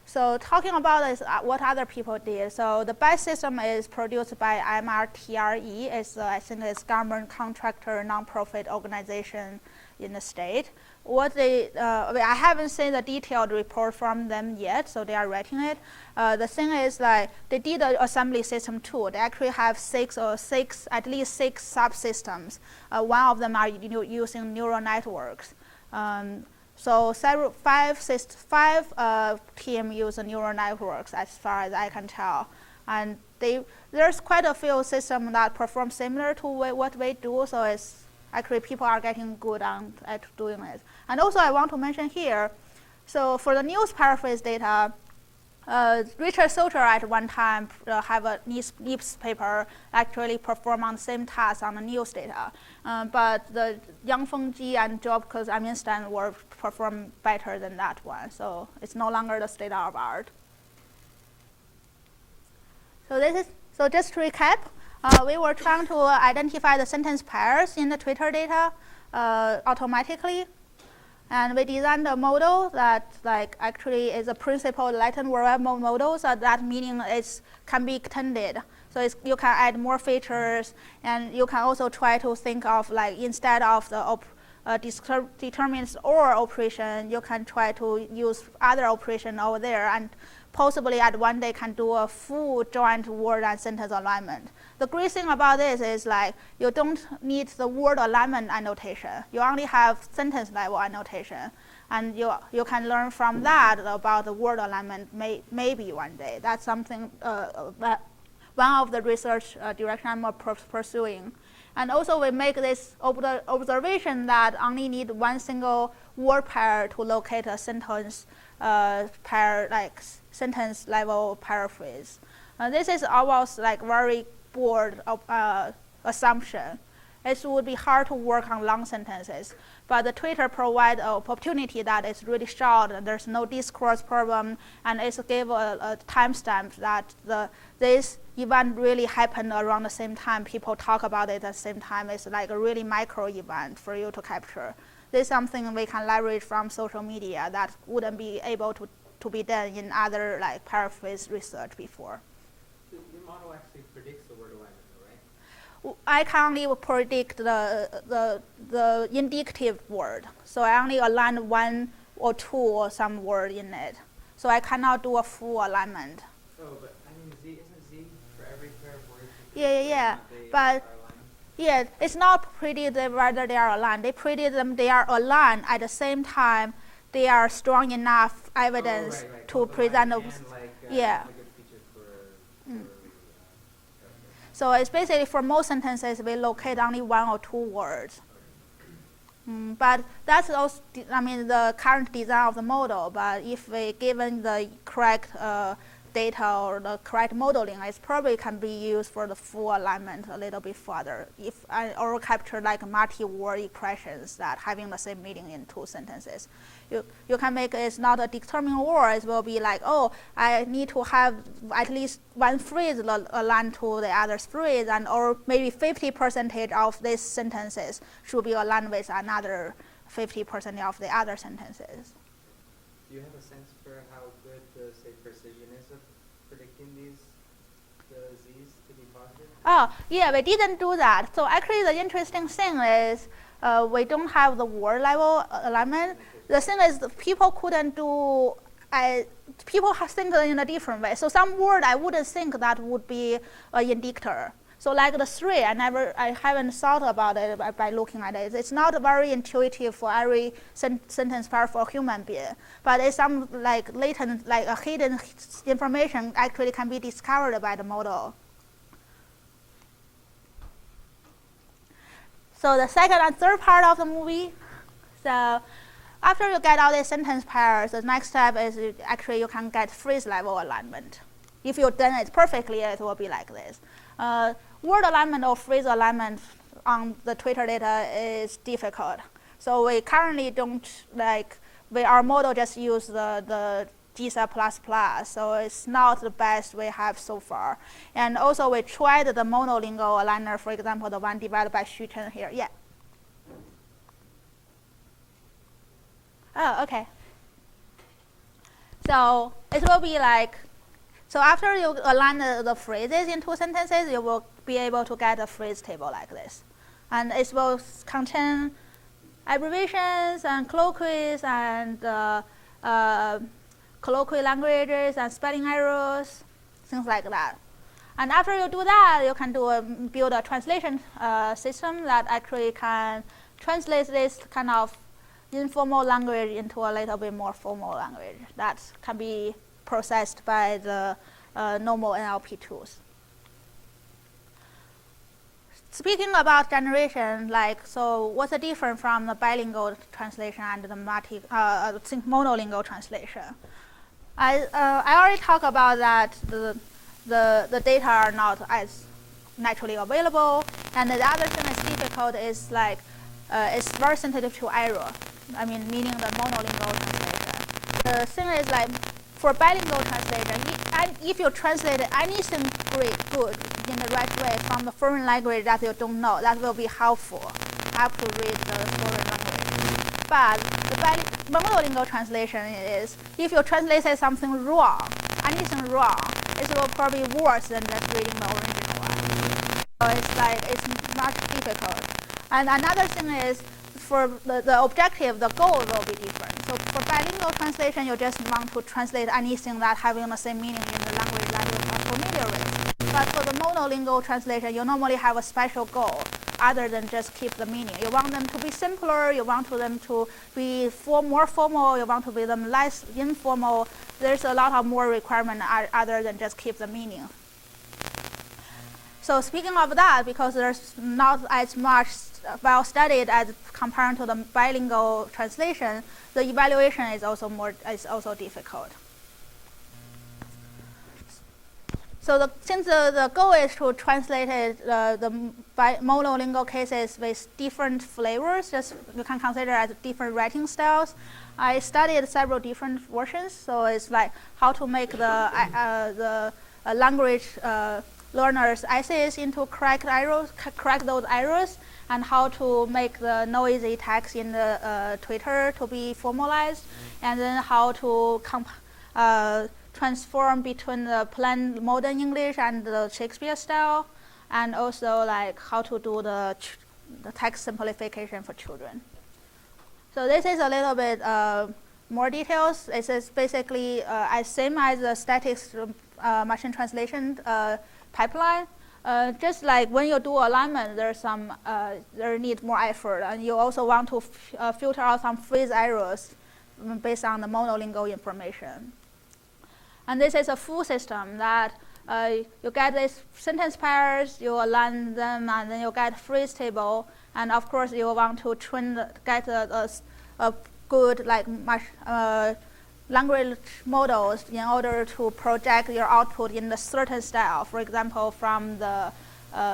So talking about is what other people did. So the BICE system is produced by MRTRE. It's I think it's government contractor nonprofit organization in the state. What I haven't seen the detailed report from them yet, so they are writing it. The thing is, like, they did an assembly system too. They actually have at least six subsystems. One of them are using neural networks. So five team use neural networks as far as I can tell. And there's quite a few systems that perform similar to what we do, so it's actually people are getting good at doing it. And also I want to mention here, so for the news paraphrase data, Ritter Soter at one time have a newspaper actually perform on the same task on the news data. But the Yangfeng Ji and Job Aminstan were perform better than that one. So it's no longer the state of art. So just to recap, we were trying to identify the sentence pairs in the Twitter data automatically. And we designed a model that actually is a principal Latin variable model, so that meaning can be extended. So you can add more features, and you can also try to think of, like, instead of the determinants or operation, you can try to use other operation over there, and possibly at one day can do a full joint word and sentence alignment. The great thing about this is, like, you don't need the word alignment annotation. You only have sentence level annotation. And you can learn from that about the word alignment maybe one day. That's something, one of the research direction I'm pursuing. And also we make this observation that only need one single word pair to locate a sentence pair, like sentence level paraphrase. This is almost like very broad assumption. It would be hard to work on long sentences, but the Twitter provides an opportunity that is really short, and there's no discourse problem, and it gives a timestamp that this event really happened around the same time. People talk about it at the same time. It's like a really micro event for you to capture. This is something we can leverage from social media that wouldn't be able to be done in other, like, paraphrase research before. Your model actually predicts the word alignment, though, right? I can only predict the indicative word. So I only align one or two or some word in it. So I cannot do a full alignment. Oh, but I mean, isn't Z for every pair of words? Yeah. But yeah, it's not predicted whether they are aligned. They predict them they are aligned at the same time. They are strong enough evidence to present a yeah. So it's basically for most sentences we locate only one or two words. But that's also, I mean, the current design of the model. But if we given the correct data or the correct modeling, it probably can be used for the full alignment a little bit further. Or capture like multi-word expressions that having the same meaning in two sentences. You can make it not a determined word. It will be like, oh, I need to have at least one phrase aligned to the other phrase, and or maybe 50% of these sentences should be aligned with another 50% of the other sentences. Do you have a sense for how good the, say, precision is of predicting the Z's to be positive? Oh, yeah, we didn't do that. So actually the interesting thing is we don't have the word level alignment. The thing is people couldn't do, people think in a different way. So some word I wouldn't think that would be an indicator. So like the 3, I haven't thought about it by looking at it. It's not very intuitive for every sentence pair for a human being, but it's some like latent, like a hidden information actually can be discovered by the model. So the second and third part of the movie, so after you get all these sentence pairs, the next step is actually you can get phrase level alignment. If you've done it perfectly, it will be like this. Word alignment or phrase alignment on the Twitter data is difficult. So we currently don't our model just use the GSA++, so it's not the best we have so far. And also we tried the monolingual aligner, for example, the one developed by Xu Chen here. Yeah. Oh, okay. So it will be like, so after you align the phrases in 2 sentences, you will be able to get a phrase table like this. And it will contain abbreviations and colloquies and colloquial languages and spelling errors, things like that. And after you do that, you can build a translation system that actually can translate this kind of informal language into a little bit more formal language that can be processed by the normal NLP tools. Speaking about generation, so what's the difference from the bilingual translation and the monolingual translation? I already talked about that the data are not as naturally available, and the other thing that's difficult is it's very sensitive to error. Meaning the monolingual translation. The thing is for bilingual translation, if you translate anything good in the right way from the foreign language that you don't know, that will be helpful. Have to read the foreign language. But the monolingual translation is, if you translate something wrong, anything wrong, it will probably be worse than just reading the original one. So it's much difficult. And another thing is, for the objective, the goal will be different. So for bilingual translation, you just want to translate anything that having the same meaning in the language that you are familiar with. But for the monolingual translation, you normally have a special goal other than just keep the meaning. You want them to be simpler, you want them to be more formal, you want to be them less informal. There's a lot of more requirement other than just keep the meaning. So speaking of that, because there's not as much well studied as compared to the bilingual translation, the evaluation is also difficult. So since the goal is to translate the monolingual cases with different flavors, you can consider as different writing styles. I studied several different versions, so it's how to make the language learners' essays into correct those errors, and how to make the noisy text in the Twitter to be formalized, and then how to transform between the plain modern English and the Shakespeare style, and also how to do the text simplification for children. So this is a little bit more details. It is basically as same as the statics machine translation pipeline. Just like when you do alignment, there needs more effort, and you also want to filter out some phrase errors based on the monolingual information. And this is a full system that you get these sentence pairs, you align them, and then you get phrase table. And of course, you want to get a good language models in order to project your output in a certain style. For example, from the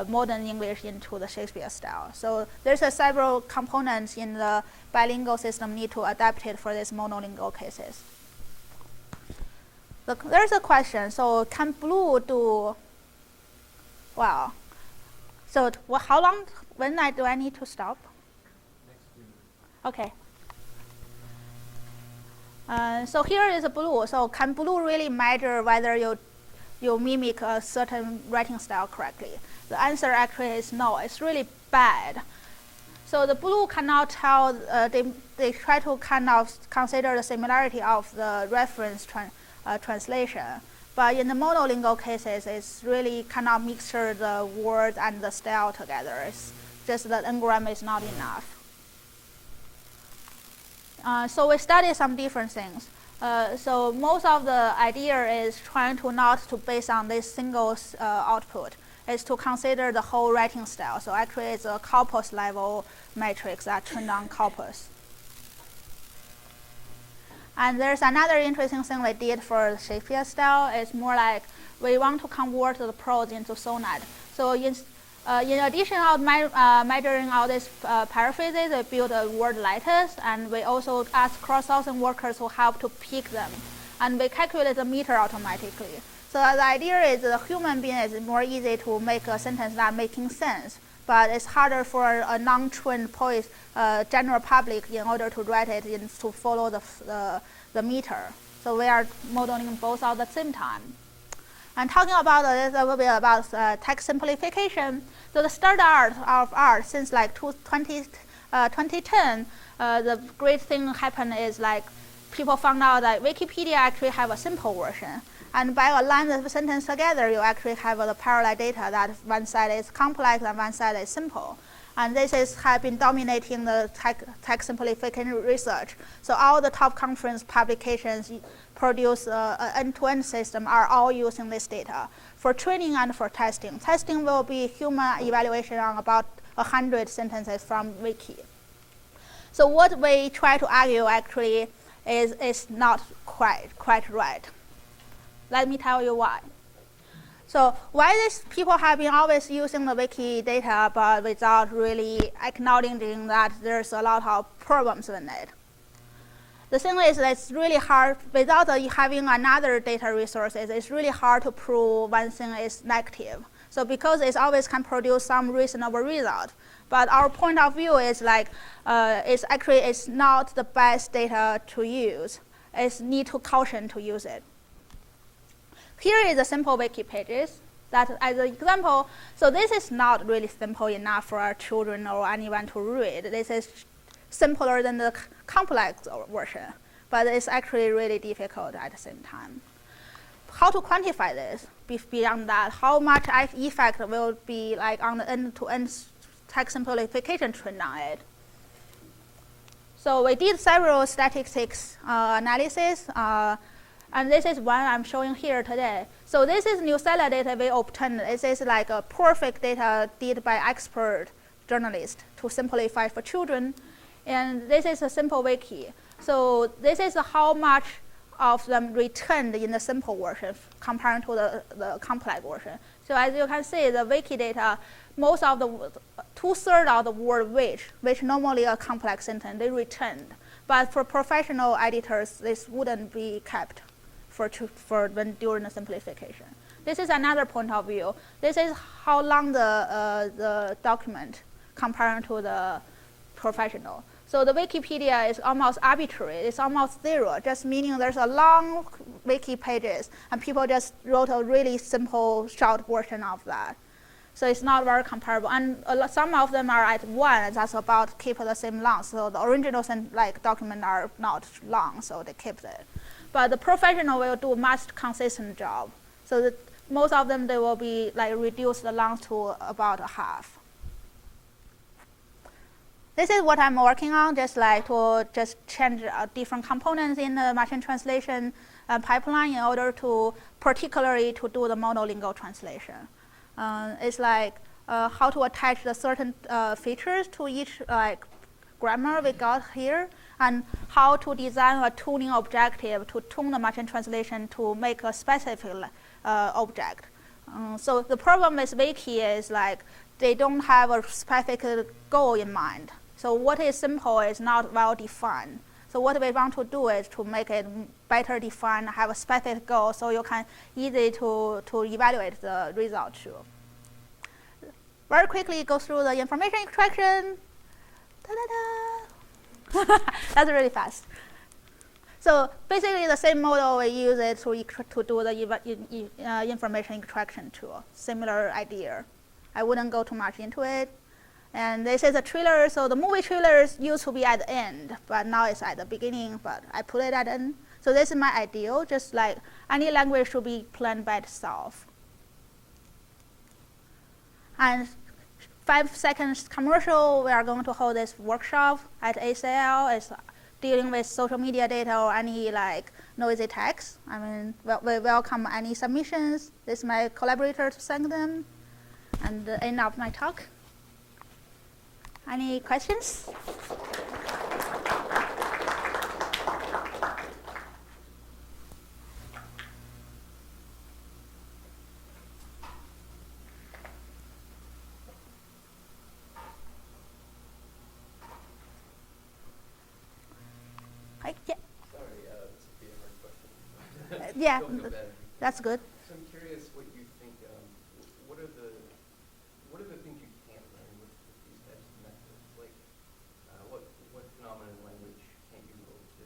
modern English into the Shakespeare style. So there's several components in the bilingual system need to adapt it for these monolingual cases. There's a question. So can Blue do well? So how long? When do I need to stop? Next few minutes. Okay. So here is a Blue. So can Blue really measure whether you mimic a certain writing style correctly? The answer actually is no. It's really bad. So the Blue cannot tell. They try to kind of consider the similarity of the reference translation. But in the monolingual cases, it's really cannot mixture the word and the style together. It's just that n-gram is not enough. So we studied some different things. So most of the idea is trying to not to base on this single output. Is to consider the whole writing style. So actually it's a corpus level matrix that trained on corpus. And there's another interesting thing we did for Shakespeare style. It's more like we want to convert the prose into sonnet. So in addition of measuring all these paraphrases, we built a word lattice, and we also asked cross-authing workers to help to pick them. and we calculate the meter automatically. So the idea is the human being is more easy to make a sentence that making sense, but it's harder for a non-trained general public in order to write it to follow the meter. So we are modeling both at the same time. And talking about a little bit about text simplification. So the standard of art since like 2010, the great thing happened is like people found out that Wikipedia actually have a simple version. And by aligning the sentence together, you actually have the parallel data that one side is complex and one side is simple. And this has been dominating the text simplification research. So all the top conference publications produce an end-to-end system are all using this data for training and for testing. Testing will be human evaluation on about 100 sentences from Wiki. So what we try to argue actually is not quite right. Let me tell you why. So why these people have been always using the Wiki data but without really acknowledging that there's a lot of problems with it. The thing is that it's really hard, without having another data resources, it's really hard to prove one thing is negative. So because it always can produce some reasonable result. But our point of view is like, it's not the best data to use. It's need to caution to use it. Here is a simple wiki pages that as an example. So this is not really simple enough for our children or anyone to read. This is simpler than the complex version, but it's actually really difficult at the same time. How to quantify this? Beyond that, how much effect will be like on the end-to-end text simplification trend on it? So we did several statistics analysis. And this is one I'm showing here today. So this is New Zealand data we obtained. This is like a perfect data did by expert journalists to simplify for children. And this is a simple wiki. So this is how much of them returned in the simple version compared to the complex version. So as you can see, the wiki data, most of the 2/3 of the word which normally a complex sentence, they returned. But for professional editors, this wouldn't be kept during the simplification. This is another point of view. This is how long the document compared to the professional. So the Wikipedia is almost arbitrary. It's almost zero, just meaning there's a long wiki pages and people just wrote a really simple short version of that. So it's not very comparable. And some of them are at 1, that's about keep the same length. So the original document are not long, so they keep it. But the professional will do a much consistent job. So most of them, they will be like reduce the length to about half. This is what I'm working on, just change different components in the machine translation pipeline in order to particularly to do the monolingual translation. It's like how to attach the certain features to each grammar we got here, and how to design a tuning objective to tune the machine translation to make a specific object. So the problem with Wiki is like they don't have a specific goal in mind. So what is simple is not well defined. So what we want to do is to make it better defined, have a specific goal, so you can easily to evaluate the result too. Very quickly go through the information extraction. Ta-da-da! That's really fast. So basically the same model we use it to do the information extraction tool. Similar idea. I wouldn't go too much into it. And this is a trailer, so the movie trailers used to be at the end, but now it's at the beginning, but I put it at the end. So this is my ideal, just like any language should be planned by itself. And 5 seconds commercial, we are going to hold this workshop at ACL. It's dealing with social media data or any noisy text. I mean, we welcome any submissions. This is my collaborator to send them. And the end of my talk. Any questions? Sorry, this would be a hard question. Yeah, Don't feel bad. that's good. So I'm curious what you think, what are the things you can't learn with these types of methods? Like, what phenomena in language can't you go to,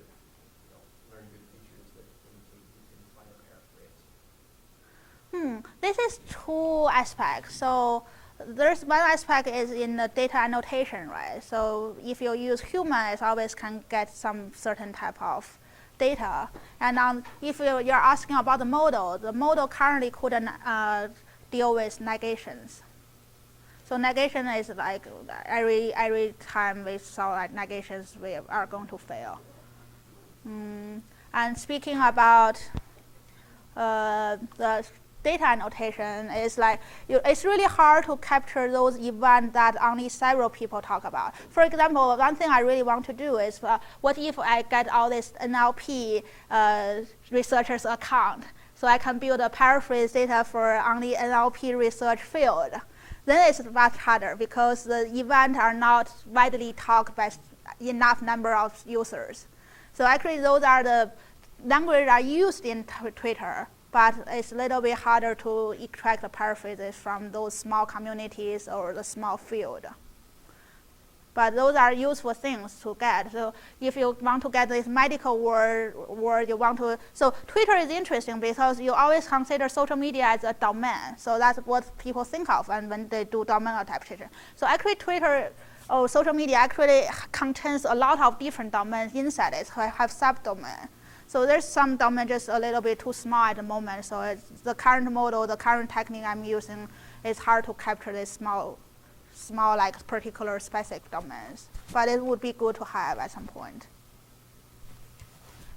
learn good features that you can find a paraphrase? This is two aspects. So there's one aspect is in the data annotation, right? So if you use human, it always can get some certain type of data. And if you're asking about the model currently couldn't deal with negations. So negation is like every time we saw like negations, we are going to fail. And speaking about the data annotation, is like it's really hard to capture those events that only several people talk about. For example, one thing I really want to do is what if I get all this NLP researchers account, so I can build a paraphrase data for only NLP research field. Then it's much harder because the events are not widely talked by enough number of users. So actually those are the languages are used in Twitter, but it's a little bit harder to extract the paraphrases from those small communities or the small field. But those are useful things to get. So if you want to get this medical word you want to, so Twitter is interesting because you always consider social media as a domain. So that's what people think of when they do domain adaptation. So actually Twitter or social media actually contains a lot of different domains inside it, so I have subdomain. So there's some domain just a little bit too small at the moment. So it's the current model, the current technique I'm using, it's hard to capture this small like particular specific domains. But it would be good to have at some point.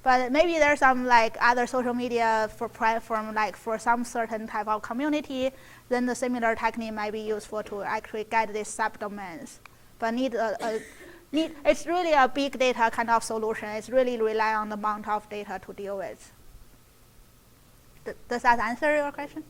But maybe there's some like other social media for platform, like for some certain type of community, then the similar technique might be useful to actually get these subdomains. But it's really a big data kind of solution. It's really rely on the amount of data to deal with. Does that answer your question?